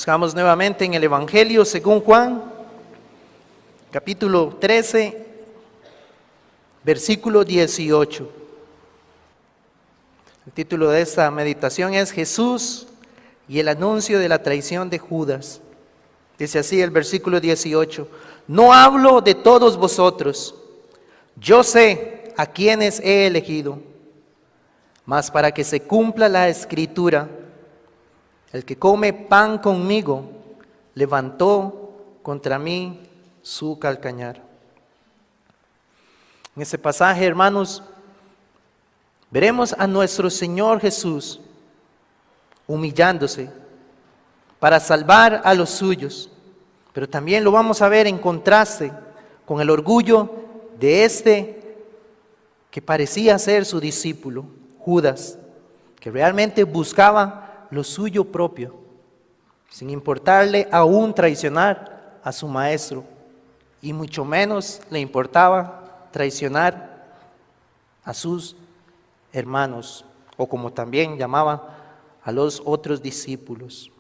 Buscamos nuevamente en el Evangelio según Juan, capítulo 13, versículo 18. El título de esta meditación es Jesús y el anuncio de la traición de Judas. Dice así el versículo 18: No hablo de todos vosotros, yo sé a quienes he elegido, mas para que se cumpla la escritura, el que come pan conmigo levantó contra mí su calcañar. En ese pasaje, hermanos, veremos a nuestro Señor Jesús humillándose para salvar a los suyos, pero también lo vamos a ver en contraste con el orgullo de este que parecía ser su discípulo, Judas, que realmente buscaba lo suyo propio, sin importarle aún traicionar a su maestro, y mucho menos le importaba traicionar a sus hermanos, o como también llamaba a los otros discípulos.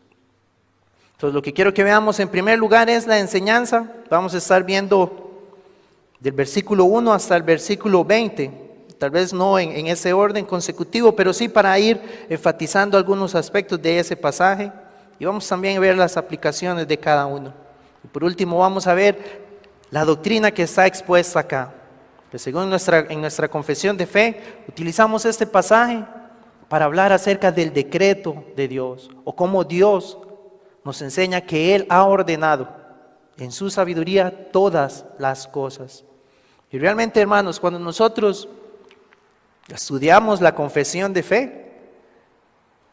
Entonces lo que quiero que veamos en primer lugar es la enseñanza. Vamos a estar viendo del versículo 1 hasta el versículo 20, tal vez no en ese orden consecutivo, pero sí para ir enfatizando algunos aspectos de ese pasaje, y vamos también a ver las aplicaciones de cada uno. Y por último vamos a ver la doctrina que está expuesta acá, que según en nuestra confesión de fe utilizamos este pasaje para hablar acerca del decreto de Dios, o cómo Dios nos enseña que Él ha ordenado en su sabiduría todas las cosas. Y realmente, hermanos, cuando nosotros estudiamos la confesión de fe,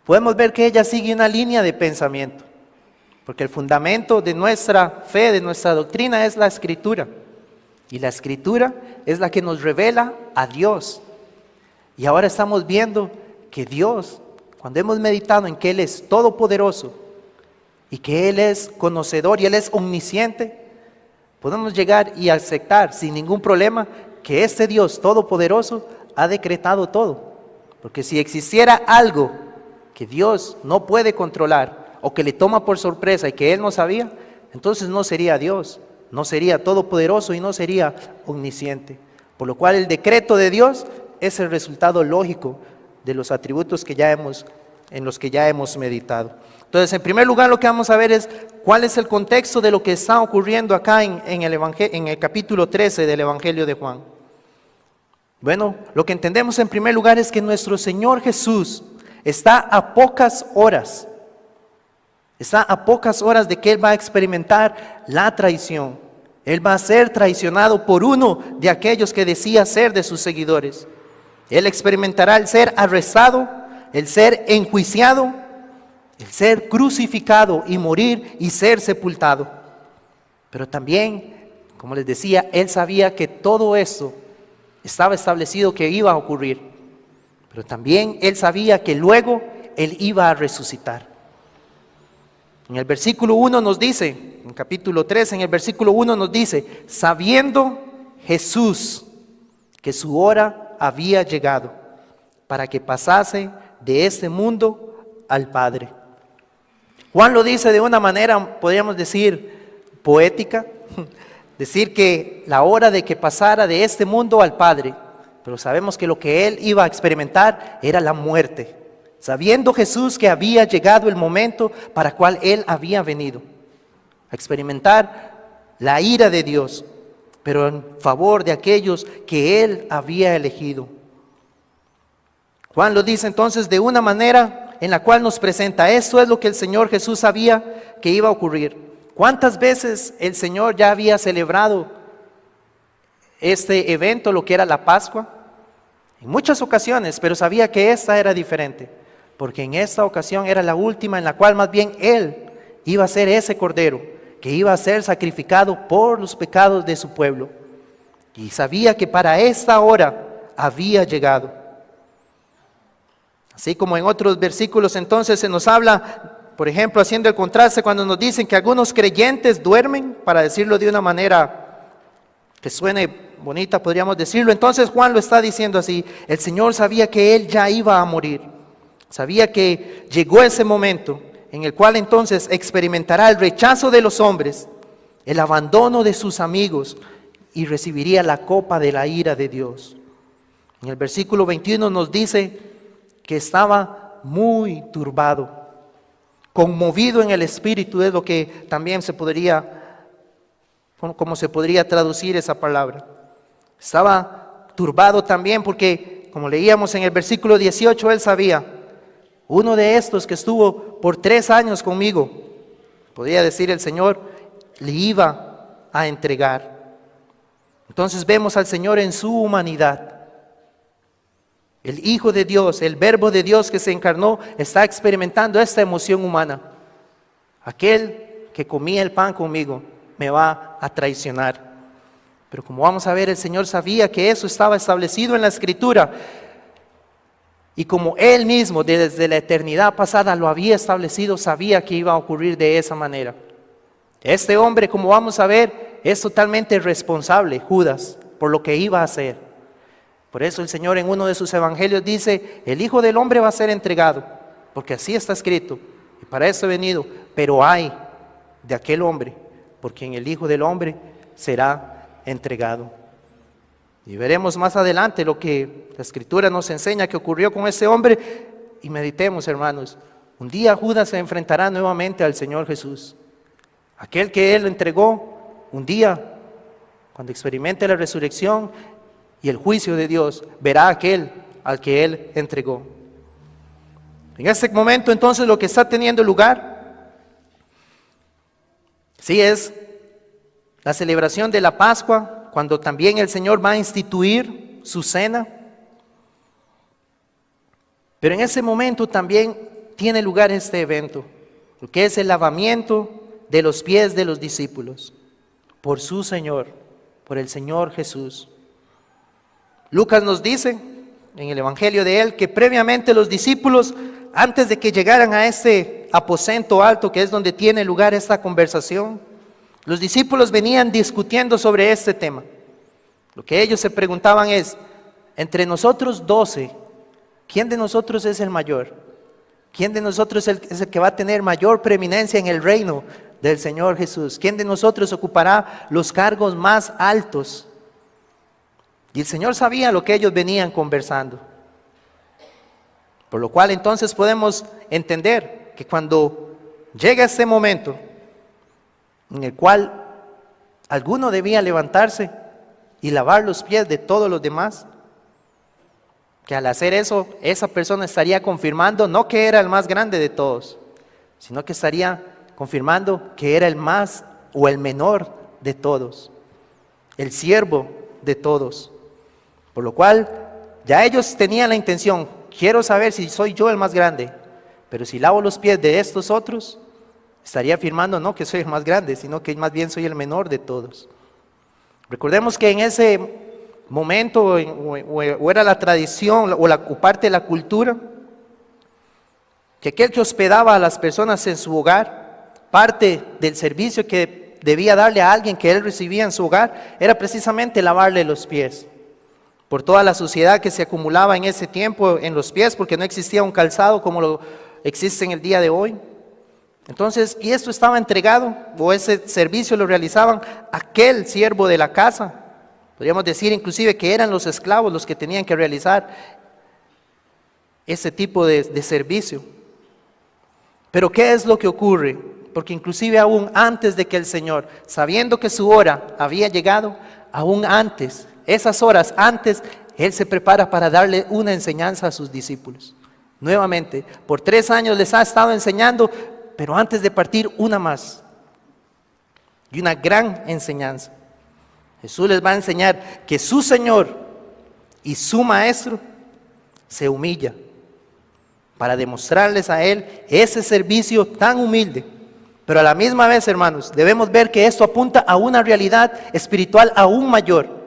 podemos ver que ella sigue una línea de pensamiento, porque el fundamento de nuestra fe, de nuestra doctrina, es la Escritura, y la Escritura es la que nos revela a Dios. Y ahora estamos viendo que Dios, cuando hemos meditado en que Él es todopoderoso y que Él es conocedor y Él es omnisciente, podemos llegar y aceptar sin ningún problema que este Dios todopoderoso ha decretado todo. Porque si existiera algo que Dios no puede controlar o que le toma por sorpresa y que Él no sabía, entonces no sería Dios, no sería todopoderoso y no sería omnisciente. Por lo cual el decreto de Dios es el resultado lógico de los atributos en los que ya hemos meditado. Entonces, en primer lugar, lo que vamos a ver es cuál es el contexto de lo que está ocurriendo acá en el capítulo 13 del Evangelio de Juan. Bueno, lo que entendemos en primer lugar es que nuestro Señor Jesús está a pocas horas de que Él va a experimentar la traición. Él va a ser traicionado por uno de aquellos que decía ser de sus seguidores. Él experimentará el ser arrestado, el ser enjuiciado, el ser crucificado y morir y ser sepultado. Pero también, como les decía, Él sabía que todo esto estaba establecido que iba a ocurrir, pero también Él sabía que luego Él iba a resucitar. En el versículo 1 nos dice, en capítulo 3, en el versículo 1 nos dice: sabiendo Jesús que su hora había llegado para que pasase de este mundo al Padre. Juan lo dice de una manera, podríamos decir, poética, decir que la hora de que pasara de este mundo al Padre, pero sabemos que lo que Él iba a experimentar era la muerte, sabiendo Jesús que había llegado el momento para el cual Él había venido, a experimentar la ira de Dios, pero en favor de aquellos que Él había elegido. Juan lo dice entonces de una manera en la cual nos presenta, esto es lo que el Señor Jesús sabía que iba a ocurrir. ¿Cuántas veces el Señor ya había celebrado este evento, lo que era la Pascua? En muchas ocasiones, pero sabía que esta era diferente, porque en esta ocasión era la última en la cual más bien Él iba a ser ese cordero que iba a ser sacrificado por los pecados de su pueblo. Y sabía que para esta hora había llegado. Así como en otros versículos entonces se nos habla, por ejemplo, haciendo el contraste cuando nos dicen que algunos creyentes duermen, para decirlo de una manera que suene bonita, podríamos decirlo. Entonces Juan lo está diciendo así: el Señor sabía que Él ya iba a morir, sabía que llegó ese momento en el cual entonces experimentará el rechazo de los hombres, el abandono de sus amigos y recibiría la copa de la ira de Dios. En el versículo 21 nos dice que estaba muy turbado, conmovido en el espíritu, es lo que también como se podría traducir esa palabra. Estaba turbado también porque, como leíamos en el versículo 18, él sabía, uno de estos que estuvo por 3 años conmigo, podría decir el Señor, le iba a entregar. Entonces vemos al Señor en su humanidad. El Hijo de Dios, el Verbo de Dios que se encarnó, está experimentando esta emoción humana. Aquel que comía el pan conmigo me va a traicionar. Pero como vamos a ver, el Señor sabía que eso estaba establecido en la Escritura. Y como Él mismo desde la eternidad pasada lo había establecido, sabía que iba a ocurrir de esa manera. Este hombre, como vamos a ver, es totalmente responsable, Judas, por lo que iba a hacer. Por eso el Señor en uno de sus evangelios dice, el Hijo del Hombre va a ser entregado, porque así está escrito, y para eso he venido, pero ay de aquel hombre, por quien el Hijo del Hombre será entregado. Y veremos más adelante lo que la Escritura nos enseña que ocurrió con ese hombre, y meditemos, hermanos, un día Judas se enfrentará nuevamente al Señor Jesús. Aquel que Él entregó, un día, cuando experimente la resurrección y el juicio de Dios, verá a aquel al que Él entregó. En este momento entonces lo que está teniendo lugar, sí, es la celebración de la Pascua, cuando también el Señor va a instituir su cena. Pero en ese momento también tiene lugar este evento, lo que es el lavamiento de los pies de los discípulos por su Señor, por el Señor Jesús. Lucas nos dice en el Evangelio de él que previamente los discípulos, antes de que llegaran a ese aposento alto que es donde tiene lugar esta conversación, los discípulos venían discutiendo sobre este tema. Lo que ellos se preguntaban es, entre nosotros 12, ¿quién de nosotros es el mayor? ¿Quién de nosotros es el que va a tener mayor preeminencia en el reino del Señor Jesús? ¿Quién de nosotros ocupará los cargos más altos? Y el Señor sabía lo que ellos venían conversando. Por lo cual entonces podemos entender que cuando llega este momento en el cual alguno debía levantarse y lavar los pies de todos los demás, que al hacer eso, esa persona estaría confirmando no que era el más grande de todos, sino que estaría confirmando que era el más o el menor de todos, el siervo de todos. Por lo cual, ya ellos tenían la intención, quiero saber si soy yo el más grande, pero si lavo los pies de estos otros, estaría afirmando no que soy el más grande, sino que más bien soy el menor de todos. Recordemos que en ese momento, o era la tradición, o parte de la cultura, que aquel que hospedaba a las personas en su hogar, parte del servicio que debía darle a alguien que él recibía en su hogar, era precisamente lavarle los pies. Por toda la suciedad que se acumulaba en ese tiempo en los pies, porque no existía un calzado como lo existe en el día de hoy. Entonces, y esto estaba entregado, o ese servicio lo realizaban aquel siervo de la casa. Podríamos decir inclusive que eran los esclavos los que tenían que realizar ese tipo de servicio. Pero ¿qué es lo que ocurre? Porque inclusive aún antes de que el Señor, sabiendo que su hora había llegado, aún antes, esas horas antes, Él se prepara para darle una enseñanza a sus discípulos. Nuevamente, por 3 años les ha estado enseñando, pero antes de partir una más. Y una gran enseñanza. Jesús les va a enseñar que su Señor y su Maestro se humilla para demostrarles a Él ese servicio tan humilde. Pero a la misma vez, hermanos, debemos ver que esto apunta a una realidad espiritual aún mayor.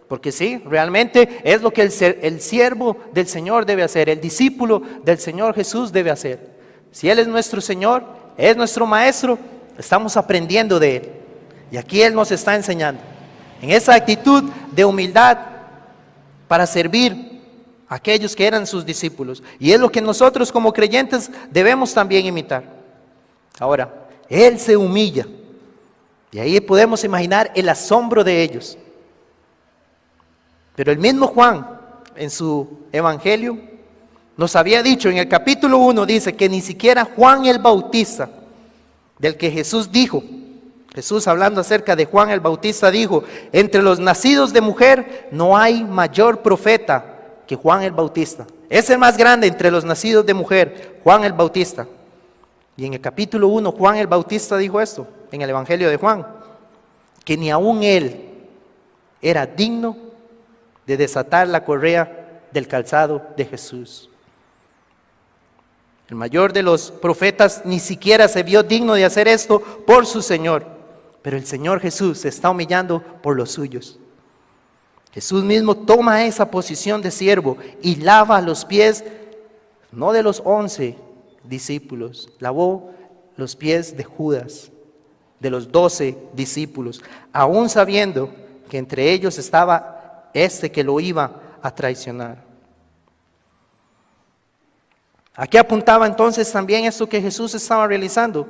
Porque sí, realmente es lo que el siervo del Señor debe hacer, el discípulo del Señor Jesús debe hacer. Si Él es nuestro Señor, es nuestro Maestro, estamos aprendiendo de Él. Y aquí Él nos está enseñando. En esa actitud de humildad para servir a aquellos que eran sus discípulos. Y es lo que nosotros como creyentes debemos también imitar. Ahora, Él se humilla. Y ahí podemos imaginar el asombro de ellos. Pero el mismo Juan, en su evangelio, nos había dicho en el capítulo 1, dice que ni siquiera Juan el Bautista, del que Jesús dijo, Jesús hablando acerca de Juan el Bautista dijo, entre los nacidos de mujer no hay mayor profeta que Juan el Bautista. Es el más grande entre los nacidos de mujer, Juan el Bautista. Y en el capítulo 1, Juan el Bautista dijo esto, en el evangelio de Juan, que ni aún él era digno de desatar la correa del calzado de Jesús. El mayor de los profetas ni siquiera se vio digno de hacer esto por su Señor, pero el Señor Jesús se está humillando por los suyos. Jesús mismo toma esa posición de siervo y lava los pies, no de los 11 discípulos, lavó los pies de Judas, de los 12 discípulos, aún sabiendo que entre ellos estaba este que lo iba a traicionar. ¿A qué apuntaba entonces también esto que Jesús estaba realizando?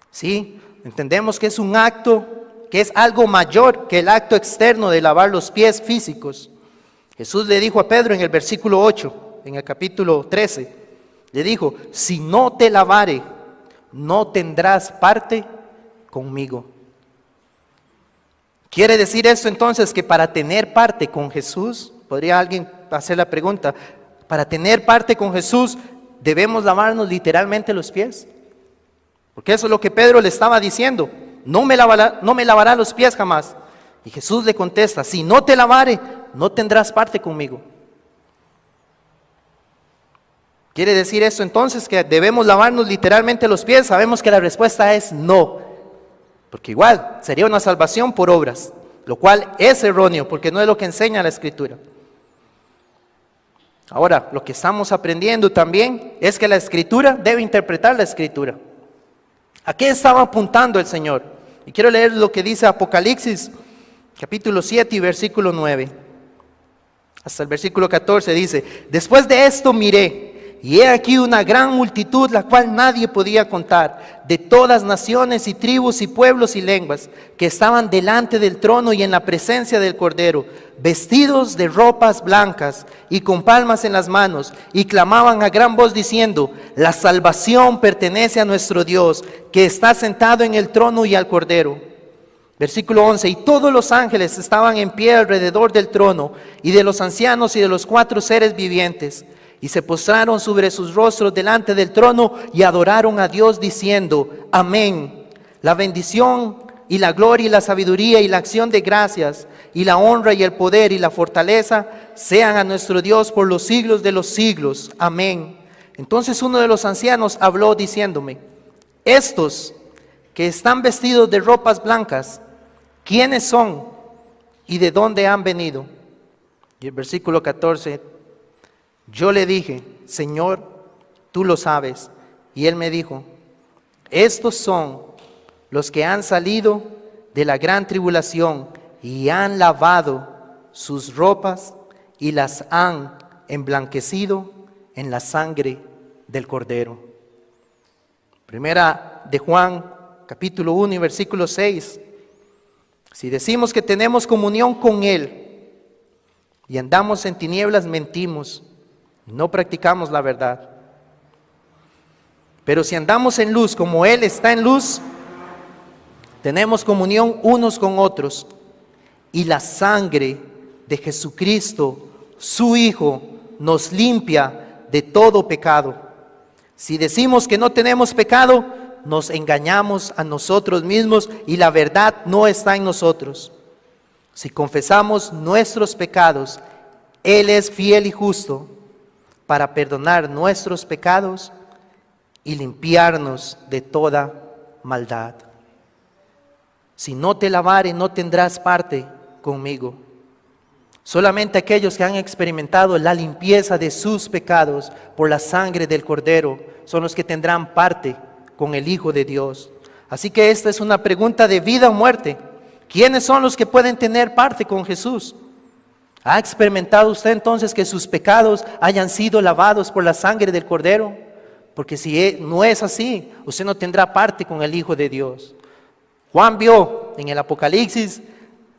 Sí, entendemos que es un acto, que es algo mayor que el acto externo de lavar los pies físicos. Jesús le dijo a Pedro en el versículo 8, en el capítulo 13, le dijo, si no te lavare, no tendrás parte conmigo. ¿Quiere decir esto entonces que para tener parte con Jesús, podría alguien hacer la pregunta, para tener parte con Jesús debemos lavarnos literalmente los pies? Porque eso es lo que Pedro le estaba diciendo, no me lavará los pies jamás. Y Jesús le contesta, si no te lavare, no tendrás parte conmigo. ¿Quiere decir esto entonces que debemos lavarnos literalmente los pies? Sabemos que la respuesta es no, porque igual sería una salvación por obras, lo cual es erróneo porque no es lo que enseña la Escritura. Ahora, lo que estamos aprendiendo también es que la Escritura debe interpretar la Escritura. ¿A qué estaba apuntando el Señor? Y quiero leer lo que dice Apocalipsis, capítulo 7 y versículo 9. Hasta el versículo 14 dice, después de esto miré, y he aquí una gran multitud, la cual nadie podía contar, de todas naciones y tribus y pueblos y lenguas, que estaban delante del trono y en la presencia del Cordero, vestidos de ropas blancas y con palmas en las manos, y clamaban a gran voz diciendo, la salvación pertenece a nuestro Dios, que está sentado en el trono y al Cordero. Versículo 11, y todos los ángeles estaban en pie alrededor del trono, y de los ancianos y de los 4 seres vivientes, y se postraron sobre sus rostros delante del trono y adoraron a Dios diciendo, amén. La bendición y la gloria y la sabiduría y la acción de gracias y la honra y el poder y la fortaleza sean a nuestro Dios por los siglos de los siglos. Amén. Entonces uno de los ancianos habló diciéndome, estos que están vestidos de ropas blancas, ¿quiénes son y de dónde han venido? Y el versículo 14, yo le dije, Señor, tú lo sabes. Y él me dijo, estos son los que han salido de la gran tribulación y han lavado sus ropas y las han emblanquecido en la sangre del Cordero. Primera de Juan, capítulo 1 y versículo 6. Si decimos que tenemos comunión con Él y andamos en tinieblas, mentimos. No practicamos la verdad. Pero si andamos en luz como Él está en luz, tenemos comunión unos con otros. Y la sangre de Jesucristo, su Hijo, nos limpia de todo pecado. Si decimos que no tenemos pecado, nos engañamos a nosotros mismos y la verdad no está en nosotros. Si confesamos nuestros pecados, Él es fiel y justo para perdonar nuestros pecados y limpiarnos de toda maldad. Si no te lavare, no tendrás parte conmigo. Solamente aquellos que han experimentado la limpieza de sus pecados por la sangre del Cordero son los que tendrán parte con el Hijo de Dios. Así que esta es una pregunta de vida o muerte. ¿Quiénes son los que pueden tener parte con Jesús? ¿Ha experimentado usted entonces que sus pecados hayan sido lavados por la sangre del Cordero? porque si no es así, usted no tendrá parte con el Hijo de Dios. Juan vio en el Apocalipsis,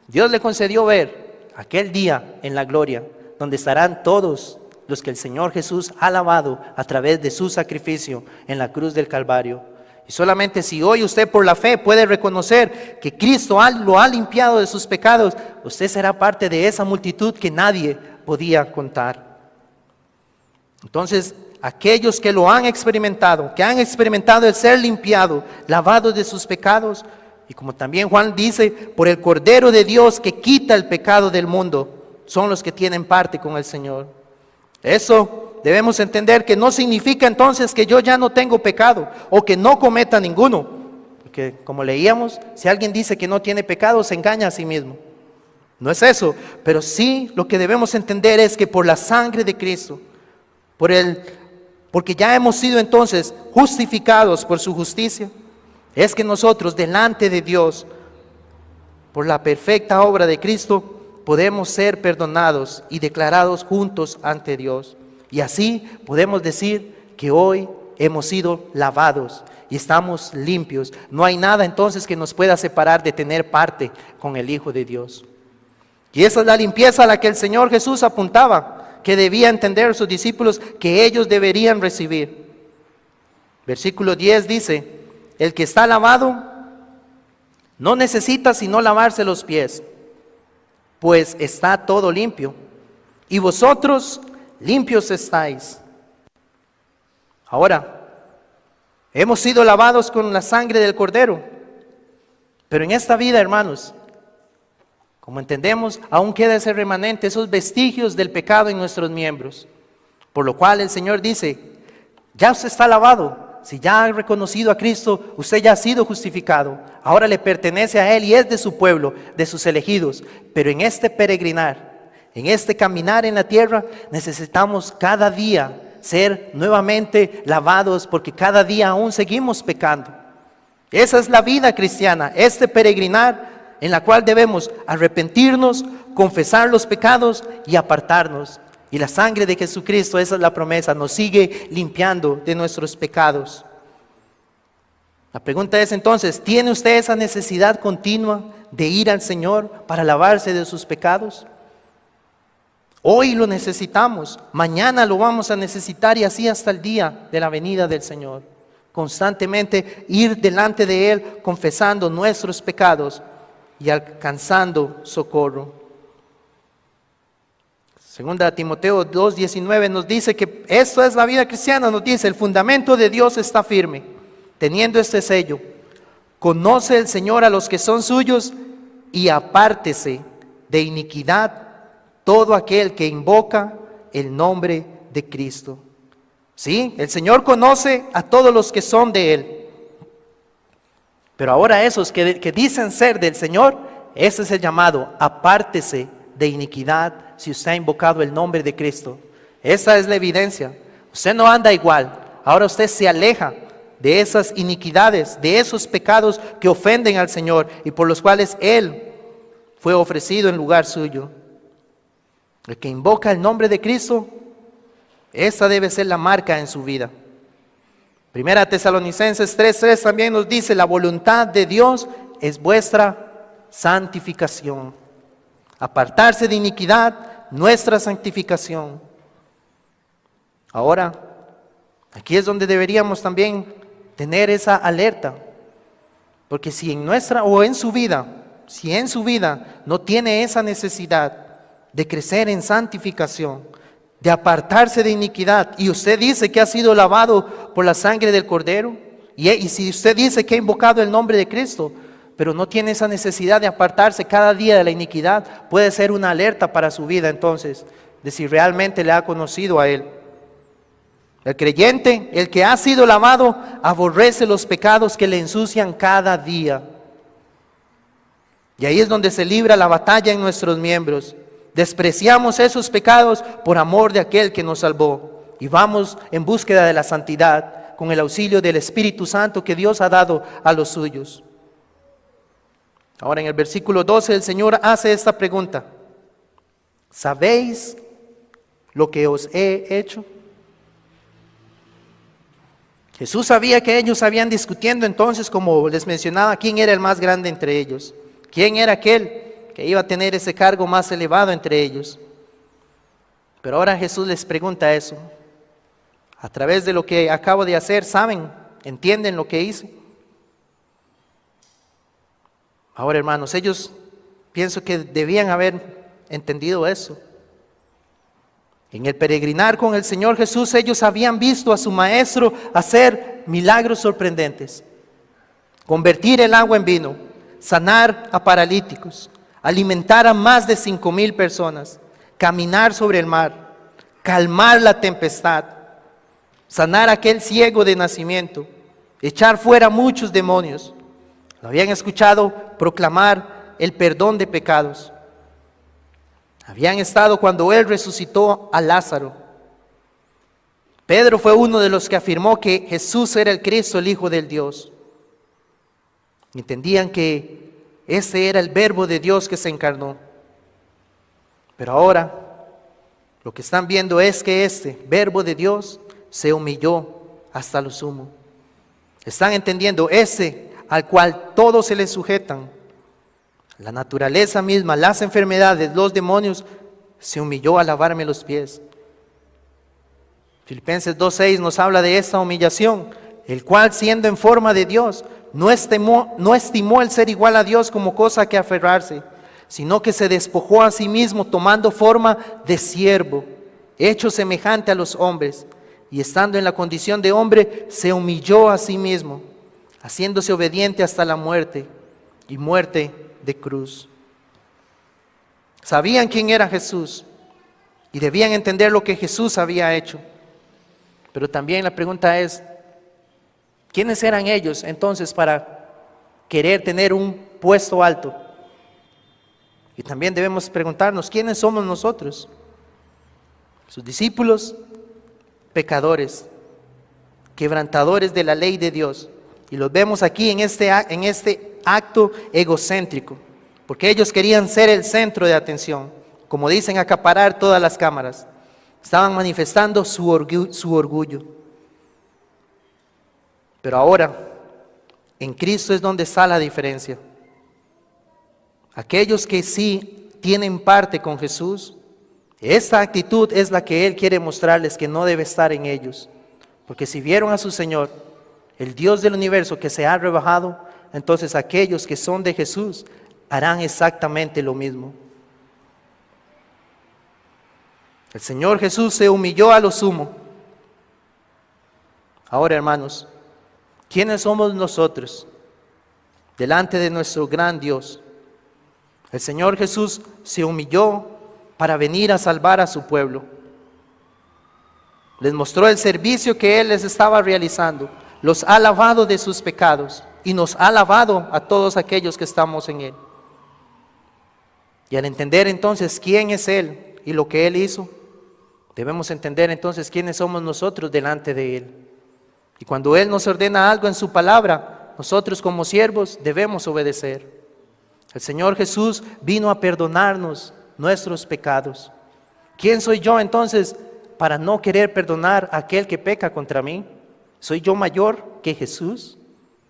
Dios le concedió ver aquel día en la gloria, donde estarán todos los que el Señor Jesús ha lavado a través de su sacrificio en la cruz del Calvario. Y solamente si hoy usted por la fe puede reconocer que Cristo lo ha limpiado de sus pecados, usted será parte de esa multitud que nadie podía contar. Entonces, aquellos que lo han experimentado, que han experimentado el ser limpiado, lavado de sus pecados, y como también Juan dice, por el Cordero de Dios que quita el pecado del mundo, son los que tienen parte con el Señor. Eso debemos entender que no significa entonces que yo ya no tengo pecado o que no cometa ninguno. Porque como leíamos, si alguien dice que no tiene pecado, se engaña a sí mismo. No es eso, pero sí lo que debemos entender es que por la sangre de Cristo, porque ya hemos sido entonces justificados por su justicia, es que nosotros delante de Dios, por la perfecta obra de Cristo, podemos ser perdonados y declarados juntos ante Dios. Y así podemos decir que hoy hemos sido lavados y estamos limpios. No hay nada entonces que nos pueda separar de tener parte con el Hijo de Dios. Y esa es la limpieza a la que el Señor Jesús apuntaba, que debía entender sus discípulos que ellos deberían recibir. Versículo 10 dice, el que está lavado no necesita sino lavarse los pies, pues está todo limpio, y vosotros limpios estáis. Ahora, hemos sido lavados con la sangre del Cordero, pero en esta vida, hermanos, como entendemos, aún queda ese remanente, esos vestigios del pecado en nuestros miembros, por lo cual el Señor dice, ya usted está lavado. Si ya ha reconocido a Cristo, usted ya ha sido justificado. Ahora le pertenece a Él y es de su pueblo, de sus elegidos. Pero en este peregrinar, en este caminar en la tierra, necesitamos cada día ser nuevamente lavados, porque cada día aún seguimos pecando. Esa es la vida cristiana, este peregrinar en la cual debemos arrepentirnos, confesar los pecados y apartarnos. Y la sangre de Jesucristo, esa es la promesa, nos sigue limpiando de nuestros pecados. La pregunta es entonces, ¿tiene usted esa necesidad continua de ir al Señor para lavarse de sus pecados? Hoy lo necesitamos, mañana lo vamos a necesitar y así hasta el día de la venida del Señor. Constantemente ir delante de Él confesando nuestros pecados y alcanzando socorro. Segunda Timoteo 2:19 nos dice que esto es la vida cristiana, nos dice, el fundamento de Dios está firme, teniendo este sello, conoce el Señor a los que son suyos y apártese de iniquidad todo aquel que invoca el nombre de Cristo. Sí, el Señor conoce a todos los que son de Él, pero ahora esos que dicen ser del Señor, ese es el llamado, apártese de iniquidad si usted ha invocado el nombre de Cristo. Esa es la evidencia. Usted no anda igual. Ahora usted se aleja de esas iniquidades, de esos pecados que ofenden al Señor y por los cuales Él fue ofrecido en lugar suyo. El que invoca el nombre de Cristo, esa debe ser la marca en su vida. Primera Tesalonicenses 3:3 también nos dice, la voluntad de Dios es vuestra santificación. Apartarse de iniquidad, nuestra santificación. Ahora, aquí es donde deberíamos también tener esa alerta. Porque si en nuestra o en su vida, si en su vida no tiene esa necesidad de crecer en santificación, de apartarse de iniquidad, y usted dice que ha sido lavado por la sangre del Cordero, y si usted dice que ha invocado el nombre de Cristo, pero no tiene esa necesidad de apartarse cada día de la iniquidad, puede ser una alerta para su vida entonces, de si realmente le ha conocido a Él. El creyente, el que ha sido lavado, aborrece los pecados que le ensucian cada día. Y ahí es donde se libra la batalla en nuestros miembros. Despreciamos esos pecados por amor de aquel que nos salvó. Y vamos en búsqueda de la santidad, con el auxilio del Espíritu Santo que Dios ha dado a los suyos. Ahora en el versículo 12 el Señor hace esta pregunta. ¿Sabéis lo que os he hecho? Jesús sabía que ellos habían discutiendo entonces, como les mencionaba, quién era el más grande entre ellos, quién era aquel que iba a tener ese cargo más elevado entre ellos. Pero ahora Jesús les pregunta eso. A través de lo que acabo de hacer, ¿saben? ¿Entienden lo que hice? Ahora, hermanos, ellos pienso que debían haber entendido eso. En el peregrinar con el Señor Jesús, ellos habían visto a su Maestro hacer milagros sorprendentes. Convertir el agua en vino, sanar a paralíticos, alimentar a más de 5,000 personas, caminar sobre el mar, calmar la tempestad, sanar a aquel ciego de nacimiento, echar fuera muchos demonios. Lo habían escuchado proclamar el perdón de pecados. Habían estado cuando Él resucitó a Lázaro. Pedro fue uno de los que afirmó que Jesús era el Cristo, el Hijo del Dios. Entendían que ese era el Verbo de Dios que se encarnó. Pero ahora lo que están viendo es que este Verbo de Dios se humilló hasta lo sumo. Están entendiendo ese al cual todos se le sujetan. La naturaleza misma, las enfermedades, los demonios, se humilló a lavarme los pies. Filipenses 2:6 nos habla de esta humillación, el cual siendo en forma de Dios, no estimó el ser igual a Dios como cosa que aferrarse, sino que se despojó a sí mismo tomando forma de siervo, hecho semejante a los hombres, y estando en la condición de hombre, se humilló a sí mismo, haciéndose obediente hasta la muerte, y muerte de cruz. Sabían quién era Jesús y debían entender lo que Jesús había hecho. Pero también la pregunta es, ¿quiénes eran ellos entonces para querer tener un puesto alto? Y también debemos preguntarnos, ¿quiénes somos nosotros? Sus discípulos, pecadores, quebrantadores de la ley de Dios. Y los vemos aquí en este acto egocéntrico, porque ellos querían ser el centro de atención, como dicen, acaparar todas las cámaras. Estaban manifestando su orgullo. Pero ahora, en Cristo es donde está la diferencia. Aquellos que sí tienen parte con Jesús, esta actitud es la que Él quiere mostrarles que no debe estar en ellos. Porque si vieron a su Señor, el Dios del universo que se ha rebajado, entonces aquellos que son de Jesús harán exactamente lo mismo. El Señor Jesús se humilló a lo sumo. Ahora, hermanos, ¿quiénes somos nosotros delante de nuestro gran Dios? El Señor Jesús se humilló para venir a salvar a su pueblo. Les mostró el servicio que Él les estaba realizando. Los ha lavado de sus pecados y nos ha lavado a todos aquellos que estamos en Él. Y al entender entonces quién es Él y lo que Él hizo, debemos entender entonces quiénes somos nosotros delante de Él. Y cuando Él nos ordena algo en su palabra, nosotros como siervos debemos obedecer. El Señor Jesús vino a perdonarnos nuestros pecados. ¿Quién soy yo entonces para no querer perdonar a aquel que peca contra mí? ¿Soy yo mayor que Jesús?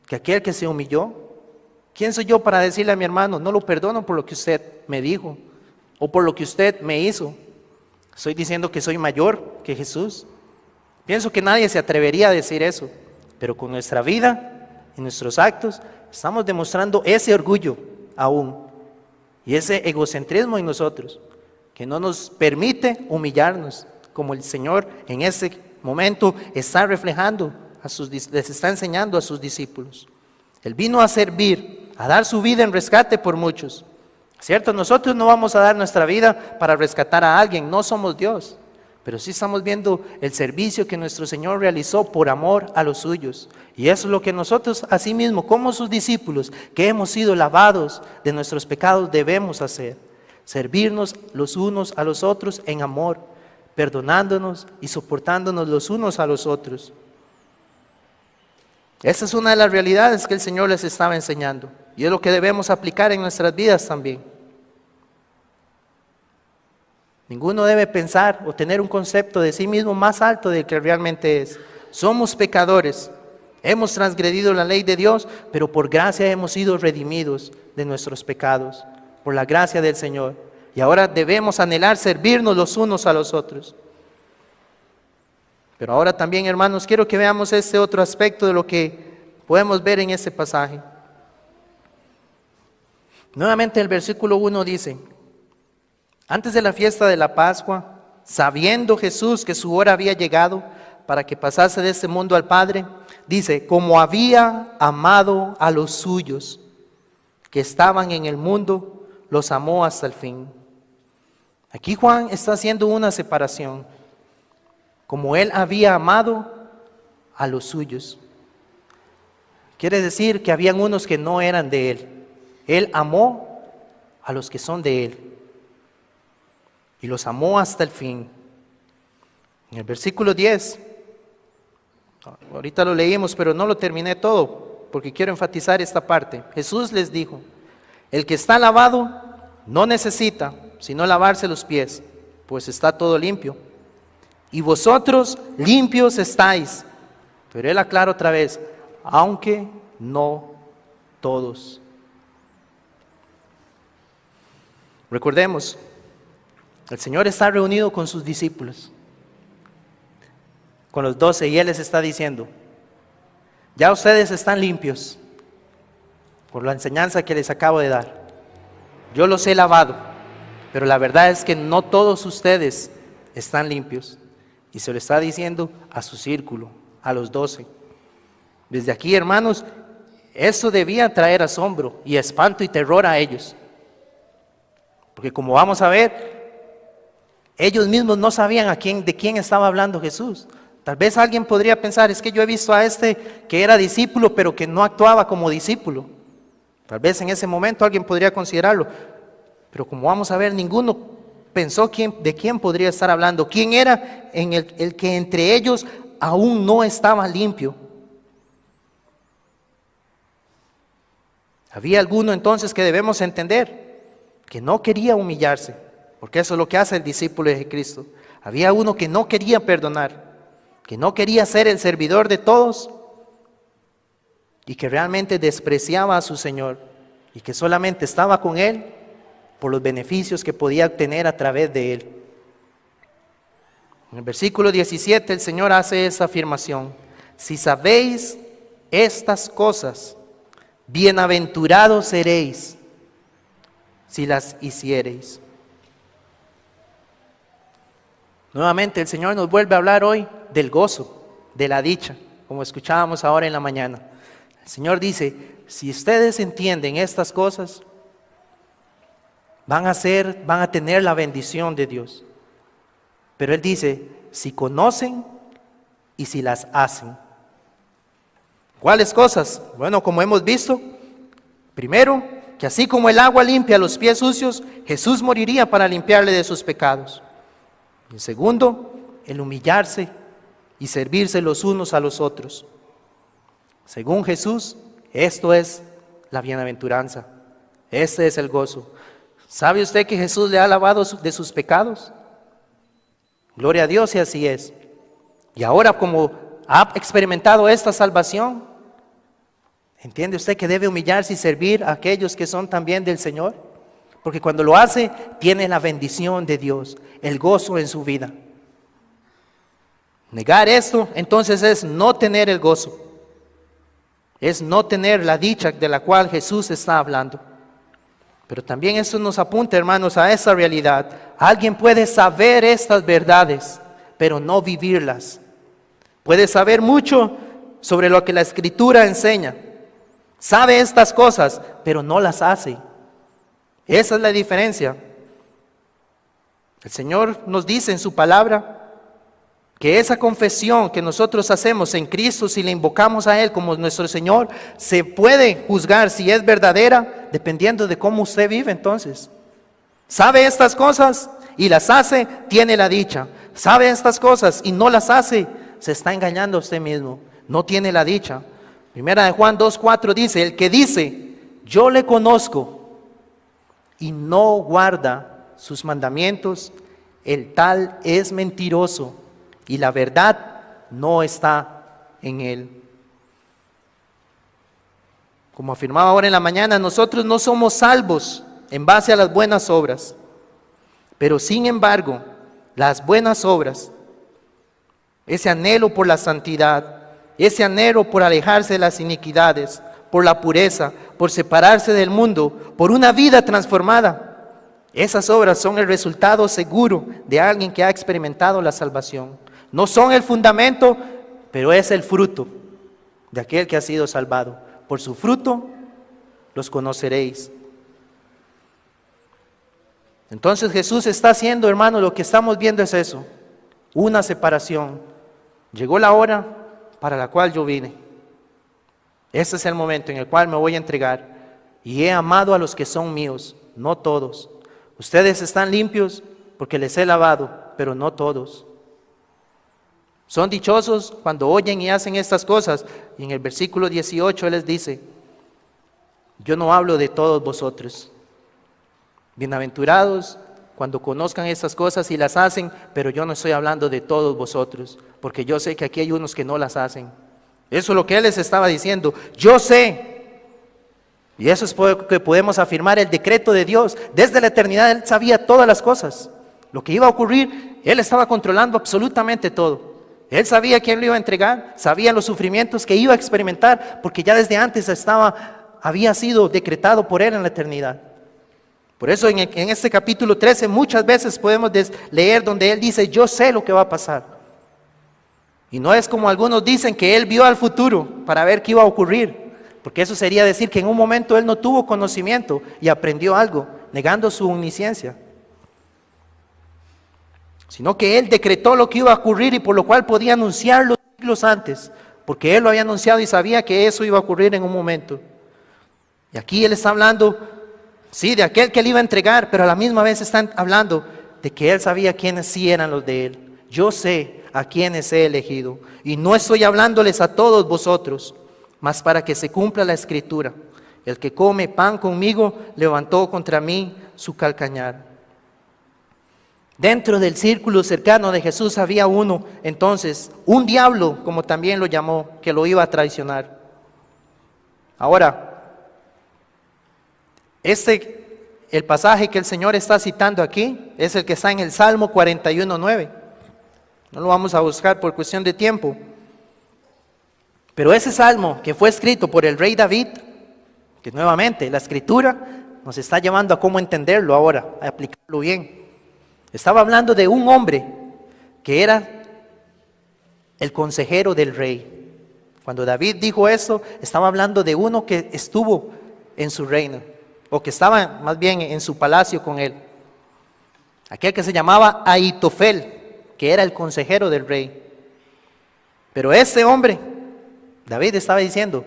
¿Que aquel que se humilló? ¿Quién soy yo para decirle a mi hermano, no lo perdono por lo que usted me dijo o por lo que usted me hizo? ¿Estoy diciendo que soy mayor que Jesús? Pienso que nadie se atrevería a decir eso, pero con nuestra vida y nuestros actos estamos demostrando ese orgullo aún y ese egocentrismo en nosotros que no nos permite humillarnos como el Señor en ese momento está reflejando, les está enseñando a sus discípulos. Él vino a servir, a dar su vida en rescate por muchos. ¿Cierto? Nosotros no vamos a dar nuestra vida para rescatar a alguien, no somos Dios. Pero sí estamos viendo el servicio que nuestro Señor realizó por amor a los suyos. Y eso es lo que nosotros, asimismo, como sus discípulos, que hemos sido lavados de nuestros pecados, debemos hacer. Servirnos los unos a los otros en amor, perdonándonos y soportándonos los unos a los otros. Esa es una de las realidades que el Señor les estaba enseñando. Y es lo que debemos aplicar en nuestras vidas también. Ninguno debe pensar o tener un concepto de sí mismo más alto del que realmente es. Somos pecadores, Hemos transgredido la ley de Dios, pero por gracia hemos sido redimidos de nuestros pecados, por la gracia del Señor. Y ahora debemos anhelar servirnos los unos a los otros. Pero ahora también, hermanos, quiero que veamos este otro aspecto de lo que podemos ver en este pasaje. Nuevamente el versículo 1 dice: antes de la fiesta de la Pascua, sabiendo Jesús que su hora había llegado para que pasase de este mundo al Padre, dice, como había amado a los suyos que estaban en el mundo, los amó hasta el fin. Aquí Juan está haciendo una separación. Como él había amado a los suyos. Quiere decir que habían unos que no eran de él. Él amó a los que son de él. Y los amó hasta el fin. En el versículo 10, ahorita lo leímos, pero no lo terminé todo, porque quiero enfatizar esta parte. Jesús les dijo: el que está lavado no necesita sino lavarse los pies, pues está todo limpio. Y vosotros limpios estáis. Pero él aclara otra vez: aunque no todos. Recordemos, el Señor está reunido con sus discípulos, con los 12, y Él les está diciendo: ya ustedes están limpios por la enseñanza que les acabo de dar. Yo los he lavado, pero la verdad es que no todos ustedes están limpios. Y se lo está diciendo a su círculo, a los 12. Desde aquí, hermanos, eso debía traer asombro y espanto y terror a ellos. Porque como vamos a ver, ellos mismos no sabían de quién estaba hablando Jesús. Tal vez alguien podría pensar: es que yo he visto a este que era discípulo, pero que no actuaba como discípulo. Tal vez en ese momento alguien podría considerarlo. Pero como vamos a ver, ninguno pensó de quién podría estar hablando, quién era el que entre ellos aún no estaba limpio. Había alguno entonces que debemos entender que no quería humillarse, porque eso es lo que hace el discípulo de Cristo. Había uno que no quería perdonar, que no quería ser el servidor de todos y que realmente despreciaba a su Señor y que solamente estaba con Él por los beneficios que podía obtener a través de Él. En el versículo 17 el Señor hace esa afirmación: si sabéis estas cosas, bienaventurados seréis si las hiciereis. Nuevamente el Señor nos vuelve a hablar hoy del gozo, de la dicha, como escuchábamos ahora en la mañana. El Señor dice: si ustedes entienden estas cosas, van a tener la bendición de Dios. Pero Él dice: si conocen y si las hacen. ¿Cuáles cosas? Bueno, como hemos visto, primero, que así como el agua limpia los pies sucios, Jesús moriría para limpiarle de sus pecados. Y segundo, el humillarse y servirse los unos a los otros. Según Jesús, esto es la bienaventuranza. Este es el gozo. ¿Sabe usted que Jesús le ha lavado de sus pecados? Gloria a Dios, y así es. Y ahora, como ha experimentado esta salvación, ¿entiende usted que debe humillarse y servir a aquellos que son también del Señor? Porque cuando lo hace, tiene la bendición de Dios, el gozo en su vida. Negar esto, entonces, es no tener el gozo. Es no tener la dicha de la cual Jesús está hablando. Pero también esto nos apunta, hermanos, a esa realidad. Alguien puede saber estas verdades, pero no vivirlas. Puede saber mucho sobre lo que la Escritura enseña. Sabe estas cosas, pero no las hace. Esa es la diferencia. El Señor nos dice en su palabra que esa confesión que nosotros hacemos en Cristo, si le invocamos a Él como nuestro Señor, se puede juzgar si es verdadera dependiendo de cómo usted vive. Entonces, sabe estas cosas y las hace, tiene la dicha. Sabe estas cosas y no las hace, se está engañando a usted mismo, no tiene la dicha. Primera de Juan 2:4 dice: el que dice yo le conozco y no guarda sus mandamientos, el tal es mentiroso y la verdad no está en él. Como afirmaba ahora en la mañana, nosotros no somos salvos en base a las buenas obras. Pero sin embargo, las buenas obras, ese anhelo por la santidad, ese anhelo por alejarse de las iniquidades, por la pureza, por separarse del mundo, por una vida transformada, esas obras son el resultado seguro de alguien que ha experimentado la salvación. No son el fundamento, pero es el fruto de aquel que ha sido salvado. Por su fruto los conoceréis. Entonces Jesús está haciendo, hermano, lo que estamos viendo es eso, una separación. Llegó la hora para la cual yo vine. Ese es el momento en el cual me voy a entregar. Y he amado a los que son míos, no todos. Ustedes están limpios porque les he lavado, pero no todos. Son dichosos cuando oyen y hacen estas cosas. Y en el versículo 18 Él les dice, yo no hablo de todos vosotros. Bienaventurados cuando conozcan estas cosas y las hacen, pero yo no estoy hablando de todos vosotros, porque yo sé que aquí hay unos que no las hacen. Eso es lo que Él les estaba diciendo. Yo sé. Y eso es que podemos afirmar el decreto de Dios. Desde la eternidad Él sabía todas las cosas. Lo que iba a ocurrir, Él estaba controlando absolutamente todo. Él sabía quién lo iba a entregar, sabía los sufrimientos que iba a experimentar, porque ya desde antes había sido decretado por Él en la eternidad. Por eso en este capítulo 13 muchas veces podemos leer donde Él dice, yo sé lo que va a pasar. Y no es como algunos dicen que Él vio al futuro para ver qué iba a ocurrir, porque eso sería decir que en un momento Él no tuvo conocimiento y aprendió algo, negando su omnisciencia. Sino que Él decretó lo que iba a ocurrir y por lo cual podía anunciarlo siglos antes, porque Él lo había anunciado y sabía que eso iba a ocurrir en un momento. Y aquí Él está hablando, sí, de aquel que Él iba a entregar, pero a la misma vez está hablando de que Él sabía quiénes sí eran los de Él. Yo sé a quienes he elegido, y no estoy hablándoles a todos vosotros, mas para que se cumpla la Escritura. El que come pan conmigo levantó contra mí su calcañar. Dentro del círculo cercano de Jesús había uno, entonces, un diablo, como también lo llamó, que lo iba a traicionar. Ahora, el pasaje que el Señor está citando aquí es el que está en el Salmo 41:9. No lo vamos a buscar por cuestión de tiempo. Pero ese salmo que fue escrito por el rey David, que nuevamente la Escritura nos está llevando a cómo entenderlo ahora, a aplicarlo bien. Estaba hablando de un hombre que era el consejero del rey. Cuando David dijo eso, estaba hablando de uno que estuvo en su reino, o que estaba más bien en su palacio con él. Aquel que se llamaba Ahitofel, que era el consejero del rey. Pero ese hombre, David estaba diciendo,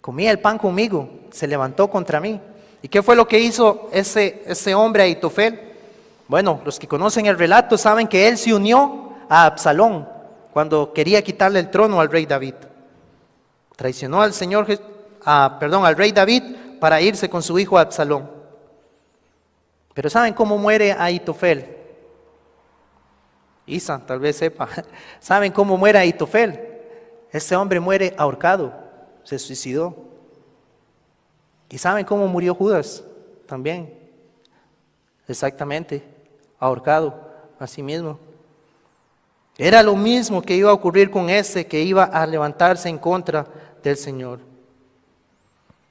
comía el pan conmigo, se levantó contra mí. ¿Y qué fue lo que hizo ese hombre Ahitofel? Bueno, los que conocen el relato saben que él se unió a Absalón cuando quería quitarle el trono al rey David. Traicionó al rey David para irse con su hijo Absalón. Pero ¿saben cómo muere Ahitofel? Isa, tal vez sepa. ¿Saben cómo muere Ahitofel? Este hombre muere ahorcado, se suicidó. ¿Y saben cómo murió Judas? También. Exactamente, ahorcado, así mismo. Era lo mismo que iba a ocurrir con ese que iba a levantarse en contra del Señor.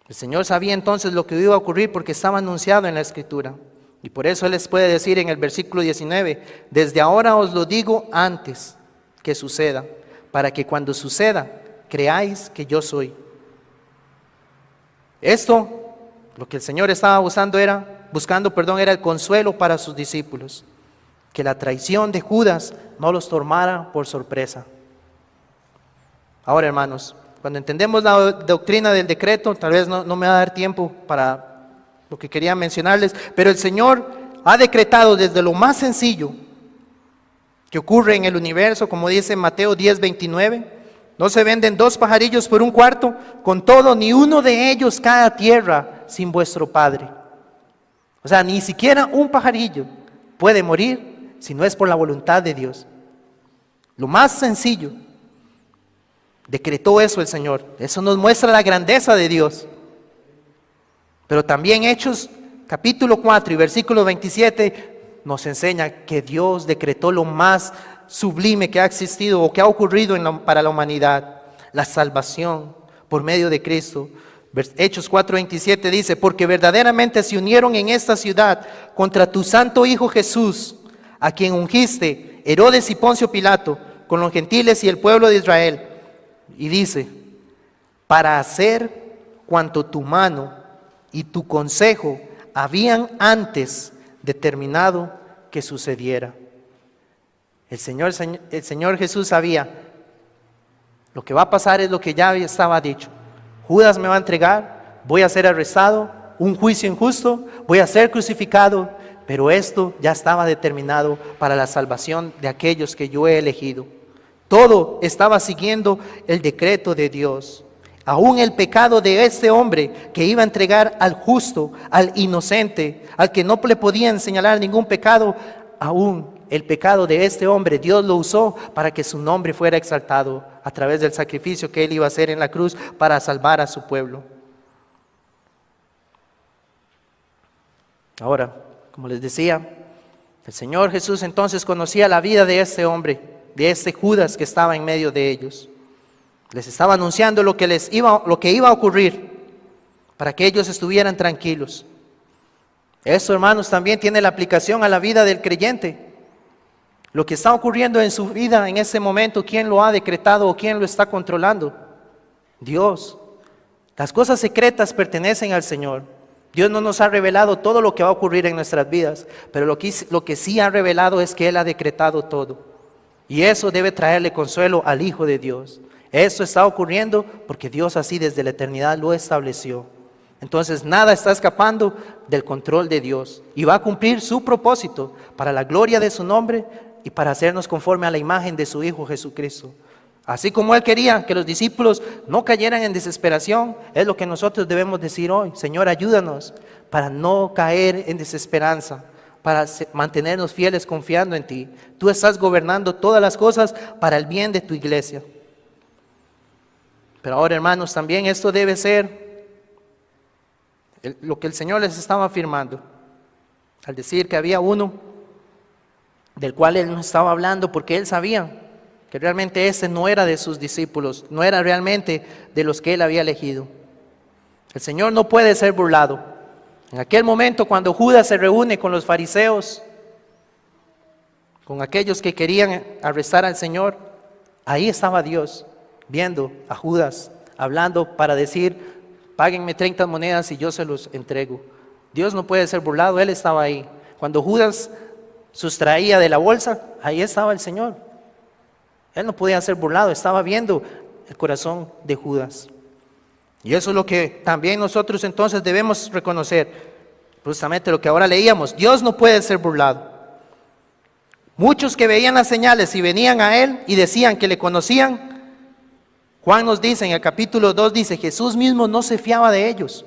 El Señor sabía entonces lo que iba a ocurrir porque estaba anunciado en la Escritura. Y por eso Él les puede decir en el versículo 19, desde ahora os lo digo antes que suceda, para que cuando suceda, creáis que yo soy. Esto, lo que el Señor estaba buscando era el consuelo para sus discípulos, que la traición de Judas no los tomara por sorpresa. Ahora, hermanos, cuando entendemos la doctrina del decreto, tal vez no me va a dar tiempo para lo que quería mencionarles, pero el Señor ha decretado desde lo más sencillo que ocurre en el universo, como dice Mateo 10:29, no se venden 2 pajarillos por 1 cuarto, con todo ni uno de ellos cae a tierra sin vuestro Padre. O sea, ni siquiera un pajarillo puede morir si no es por la voluntad de Dios. Lo más sencillo, decretó eso el Señor. Eso nos muestra la grandeza de Dios. Pero también Hechos capítulo 4 y versículo 27 nos enseña que Dios decretó lo más sublime que ha existido o que ha ocurrido para la humanidad, la salvación por medio de Cristo. Hechos 4:27 dice: porque verdaderamente se unieron en esta ciudad contra tu santo Hijo Jesús, a quien ungiste Herodes y Poncio Pilato, con los gentiles y el pueblo de Israel. Y dice: para hacer cuanto tu mano y tu consejo habían antes determinado que sucediera. El Señor Jesús sabía, lo que va a pasar es lo que ya estaba dicho. Judas me va a entregar, voy a ser arrestado, un juicio injusto, voy a ser crucificado, pero esto ya estaba determinado para la salvación de aquellos que yo he elegido. Todo estaba siguiendo el decreto de Dios. Aún el pecado de este hombre que iba a entregar al justo, al inocente, al que no le podían señalar ningún pecado, aún el pecado de este hombre Dios lo usó para que su nombre fuera exaltado a través del sacrificio que él iba a hacer en la cruz para salvar a su pueblo. Ahora, como les decía, el Señor Jesús entonces conocía la vida de este hombre, de este Judas que estaba en medio de ellos. Les estaba anunciando lo que iba a ocurrir para que ellos estuvieran tranquilos. Esto, hermanos, también tiene la aplicación a la vida del creyente. Lo que está ocurriendo en su vida en ese momento, ¿quién lo ha decretado o quién lo está controlando? Dios. Las cosas secretas pertenecen al Señor. Dios no nos ha revelado todo lo que va a ocurrir en nuestras vidas, pero lo que sí ha revelado es que Él ha decretado todo. Y eso debe traerle consuelo al Hijo de Dios. Esto está ocurriendo porque Dios así desde la eternidad lo estableció. Entonces nada está escapando del control de Dios y va a cumplir su propósito para la gloria de su nombre y para hacernos conforme a la imagen de su Hijo Jesucristo. Así como Él quería que los discípulos no cayeran en desesperación, es lo que nosotros debemos decir hoy. Señor, ayúdanos para no caer en desesperanza, para mantenernos fieles confiando en ti. Tú estás gobernando todas las cosas para el bien de tu iglesia. Pero ahora, hermanos, también esto debe ser lo que el Señor les estaba afirmando al decir que había uno del cual Él no estaba hablando, porque Él sabía que realmente ese no era de sus discípulos, no era realmente de los que Él había elegido. El Señor no puede ser burlado. En aquel momento, cuando Judas se reúne con los fariseos, con aquellos que querían arrestar al Señor, ahí estaba Dios viendo a Judas, hablando para decir: páguenme 30 monedas y yo se los entrego. Dios no puede ser burlado, Él estaba ahí. Cuando Judas sustraía de la bolsa, ahí estaba el Señor. Él no podía ser burlado, estaba viendo el corazón de Judas. Y eso es lo que también nosotros entonces debemos reconocer. Justamente lo que ahora leíamos, Dios no puede ser burlado. Muchos que veían las señales y venían a Él y decían que le conocían, Juan nos dice en el capítulo 2, dice: Jesús mismo no se fiaba de ellos.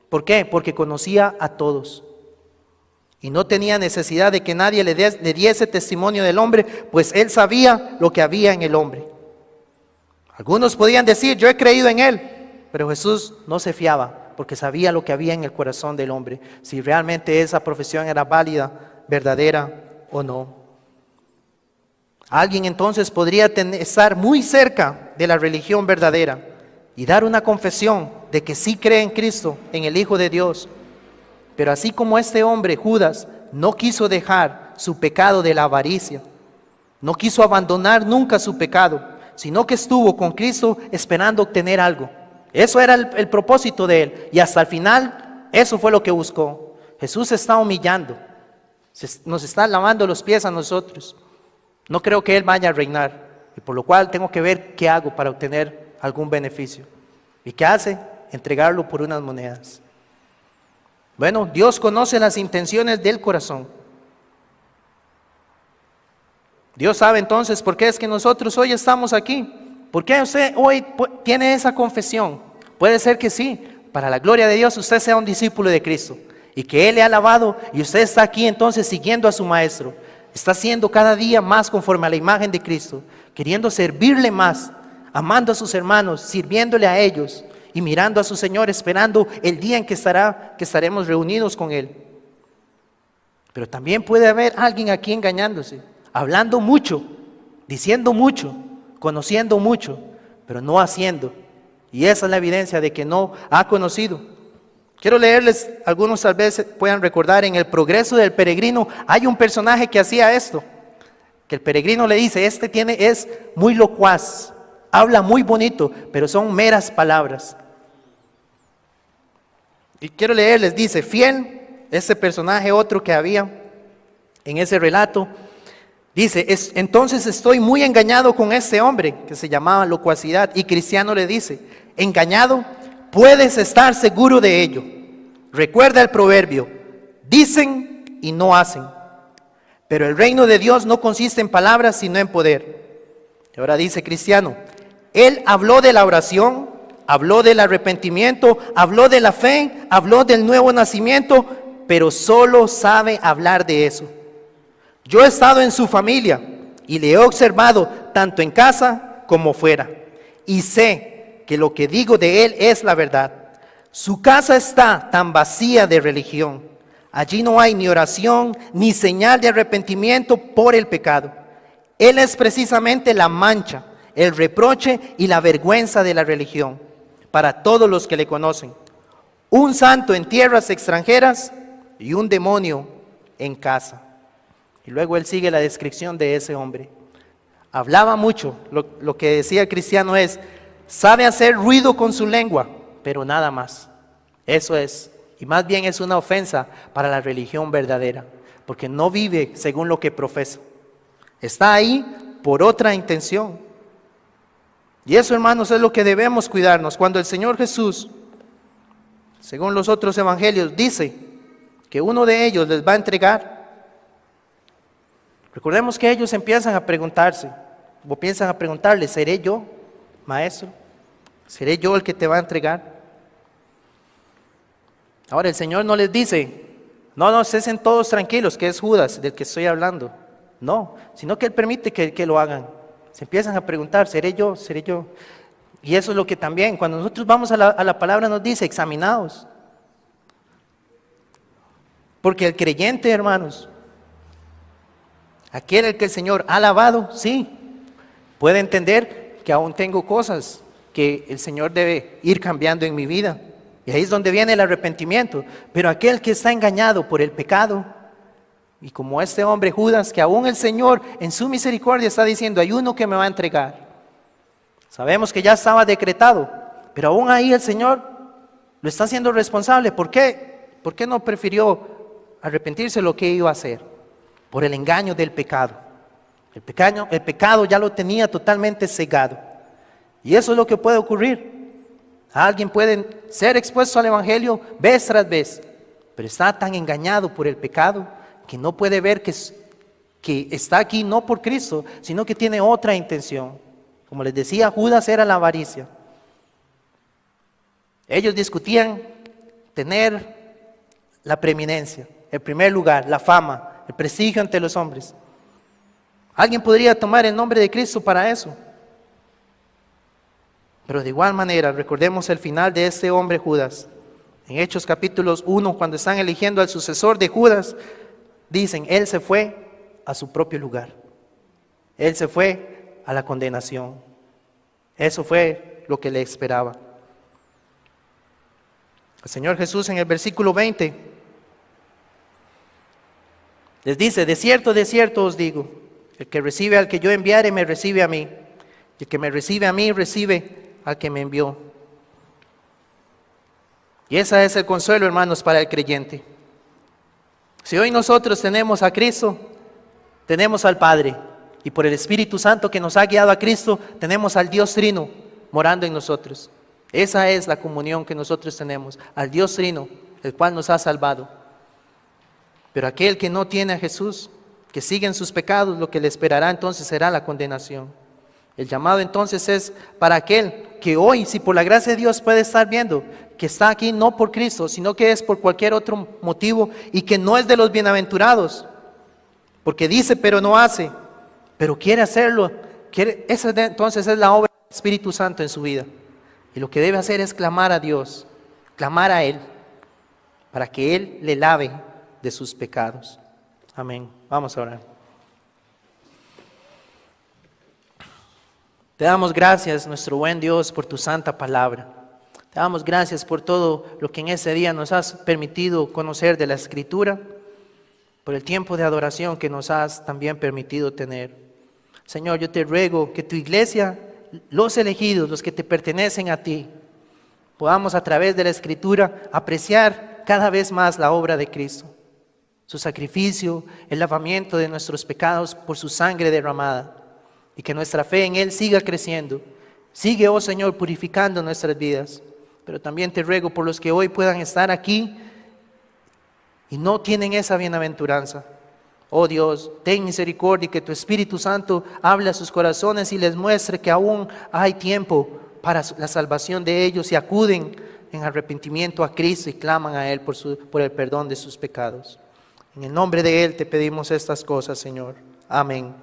¿Por qué? Porque conocía a todos. Y no tenía necesidad de que nadie le diese testimonio del hombre, pues Él sabía lo que había en el hombre. Algunos podían decir: yo he creído en Él, pero Jesús no se fiaba, porque sabía lo que había en el corazón del hombre, si realmente esa profesión era válida, verdadera o no. Alguien entonces podría estar muy cerca de la religión verdadera y dar una confesión de que sí cree en Cristo, en el Hijo de Dios. Pero así como este hombre, Judas, no quiso dejar su pecado de la avaricia, no quiso abandonar nunca su pecado, sino que estuvo con Cristo esperando obtener algo. Eso era el propósito de Él, y hasta el final eso fue lo que buscó. Jesús se está humillando, nos está lavando los pies a nosotros. No creo que Él vaya a reinar, y por lo cual tengo que ver qué hago para obtener algún beneficio. ¿Y qué hace? Entregarlo por unas monedas. Bueno, Dios conoce las intenciones del corazón. Dios sabe entonces por qué es que nosotros hoy estamos aquí. ¿Por qué usted hoy tiene esa confesión? Puede ser que sí, para la gloria de Dios usted sea un discípulo de Cristo y que Él le ha alabado y usted está aquí entonces siguiendo a su Maestro. Está siendo cada día más conforme a la imagen de Cristo, queriendo servirle más, amando a sus hermanos, sirviéndole a ellos y mirando a su Señor, esperando el día en que estaremos reunidos con Él. Pero también puede haber alguien aquí engañándose, hablando mucho, diciendo mucho, conociendo mucho, pero no haciendo. Y esa es la evidencia de que no ha conocido. Quiero leerles, algunos tal vez puedan recordar, en El progreso del peregrino hay un personaje que hacía esto, que el peregrino le dice, es muy locuaz, habla muy bonito, pero son meras palabras. Y quiero leerles, dice, fiel, ese personaje otro que había en ese relato, dice, entonces estoy muy engañado con este hombre, que se llamaba locuacidad, y Cristiano le dice, engañado, puedes estar seguro de ello. Recuerda el proverbio, dicen y no hacen, pero el reino de Dios no consiste en palabras, sino en poder. Y ahora dice Cristiano, él habló de la oración, habló del arrepentimiento, habló de la fe, habló del nuevo nacimiento, pero solo sabe hablar de eso. Yo he estado en su familia y le he observado tanto en casa como fuera, y sé que lo que digo de él es la verdad. Su casa está tan vacía de religión. Allí no hay ni oración ni señal de arrepentimiento por el pecado. Él es precisamente la mancha, el reproche y la vergüenza de la religión para todos los que le conocen. Un santo en tierras extranjeras y un demonio en casa. Y luego él sigue la descripción de ese hombre. Hablaba mucho, lo que decía Cristiano es, sabe hacer ruido con su lengua, pero nada más. Eso es, y más bien es una ofensa para la religión verdadera, porque no vive según lo que profesa. Está ahí por otra intención. Y eso, hermanos, es lo que debemos cuidarnos. Cuando el Señor Jesús, según los otros evangelios, dice que uno de ellos les va a entregar, recordemos que ellos empiezan a preguntarse, o piensan a preguntarle, ¿seré yo, maestro? ¿Seré yo el que te va a entregar? Ahora el Señor no les dice, no, estén todos tranquilos, que es Judas del que estoy hablando. No, sino que Él permite que lo hagan. Se empiezan a preguntar, ¿seré yo? ¿Seré yo? Y eso es lo que también, cuando nosotros vamos a la palabra nos dice, examinaos. Porque el creyente, hermanos, aquel al que el Señor ha lavado, sí, puede entender que aún tengo cosas que el Señor debe ir cambiando en mi vida. Y ahí es donde viene el arrepentimiento. Pero aquel que está engañado por el pecado, y como este hombre Judas, que aún el Señor en su misericordia está diciendo, hay uno que me va a entregar. Sabemos que ya estaba decretado, pero aún ahí el Señor lo está haciendo responsable. ¿Por qué? ¿Por qué no prefirió arrepentirse de lo que iba a hacer? Por el engaño del pecado. El pecado ya lo tenía totalmente cegado. Y eso es lo que puede ocurrir. Alguien puede ser expuesto al Evangelio vez tras vez, pero está tan engañado por el pecado que no puede ver que está aquí no por Cristo, sino que tiene otra intención. Como les decía, Judas era la avaricia. Ellos discutían tener la preeminencia, el primer lugar, la fama, el prestigio ante los hombres. ¿Alguien podría tomar el nombre de Cristo para eso? Pero de igual manera, recordemos el final de este hombre Judas. En Hechos capítulos 1, cuando están eligiendo al sucesor de Judas, dicen, él se fue a su propio lugar. Él se fue a la condenación. Eso fue lo que le esperaba. El Señor Jesús en el versículo 20 les dice, de cierto os digo, el que recibe al que yo enviare me recibe a mí, y el que me recibe a mí recibe al que me envió. Y ese es el consuelo, hermanos, para el creyente. Si hoy nosotros tenemos a Cristo, tenemos al Padre, y por el Espíritu Santo que nos ha guiado a Cristo, tenemos al Dios Trino morando en nosotros. Esa es la comunión que nosotros tenemos, al Dios Trino, el cual nos ha salvado. Pero aquel que no tiene a Jesús, que sigue en sus pecados, lo que le esperará entonces será la condenación. El llamado entonces es para aquel que hoy, si por la gracia de Dios puede estar viendo que está aquí no por Cristo, sino que es por cualquier otro motivo y que no es de los bienaventurados, porque dice pero no hace, pero quiere hacerlo, esa entonces es la obra del Espíritu Santo en su vida. Y lo que debe hacer es clamar a Dios, clamar a Él, para que Él le lave de sus pecados. Amén. Vamos a orar. Te damos gracias, nuestro buen Dios, por tu santa palabra. Te damos gracias por todo lo que en ese día nos has permitido conocer de la Escritura, por el tiempo de adoración que nos has también permitido tener. Señor, yo te ruego que tu iglesia, los elegidos, los que te pertenecen a ti, podamos a través de la Escritura apreciar cada vez más la obra de Cristo, su sacrificio, el lavamiento de nuestros pecados por su sangre derramada, y que nuestra fe en Él siga creciendo. Sigue, oh Señor, purificando nuestras vidas. Pero también te ruego por los que hoy puedan estar aquí y no tienen esa bienaventuranza. Oh Dios, ten misericordia y que tu Espíritu Santo hable a sus corazones y les muestre que aún hay tiempo para la salvación de ellos y acuden en arrepentimiento a Cristo y claman a Él por el perdón de sus pecados. En el nombre de Él te pedimos estas cosas, Señor. Amén.